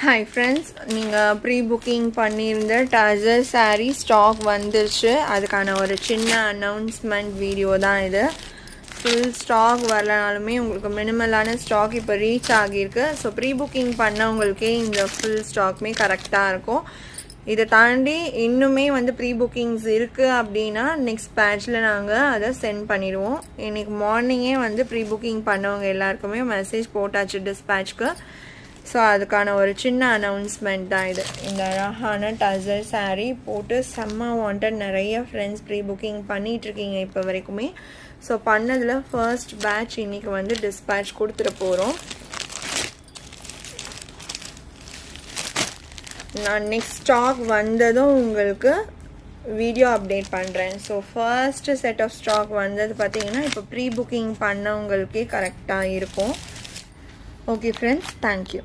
Hi friends, நீங்கள் pre booking பண்ணியிருந்த tussar saree stock வந்துருச்சு. அதுக்கான ஒரு சின்ன அனௌன்ஸ்மெண்ட் வீடியோ தான் இது. ஃபுல் ஸ்டாக் வரலனாலுமே உங்களுக்கு மினிமலான ஸ்டாக் இப்போ ரீச் ஆகியிருக்கு. ஸோ ப்ரீ புக்கிங் பண்ணவங்களுக்கே இந்த ஃபுல் ஸ்டாக்குமே கரெக்டாக இருக்கும். இதை தாண்டி இன்னுமே ப்ரீ புக்கிங்ஸ் இருக்குது அப்படின்னா நெக்ஸ்ட் பேட்சில் நாங்கள் அதை சென்ட் பண்ணிடுவோம். இன்றைக்கி மார்னிங்கே ப்ரீ புக்கிங் பண்ணவங்க எல்லாருக்குமே மெசேஜ் போட்டாச்சு டிஸ்பேட்ச்க்கு. ஸோ அதுக்கான ஒரு சின்ன அனௌன்ஸ்மெண்ட் தான் இது. இந்த அழகான டசர் saree போட்டு செம்ம வாண்டட் நிறைய ஃப்ரெண்ட்ஸ் ப்ரீ புக்கிங் பண்ணிகிட்ருக்கீங்க இப்போ வரைக்குமே. ஸோ பண்ணதில் ஃபர்ஸ்ட் பேட்ச் இன்றைக்கி டிஸ்பேட்ச் கொடுத்துட போகிறோம். நான் நெக்ஸ்ட் ஸ்டாக் வந்ததும் உங்களுக்கு வீடியோ அப்டேட் பண்ணுறேன். So first set of stock வந்தது பார்த்திங்கன்னா இப்போ ப்ரீ புக்கிங் பண்ணவங்களுக்கே கரெக்டாக இருக்கும். Okay friends, thank you.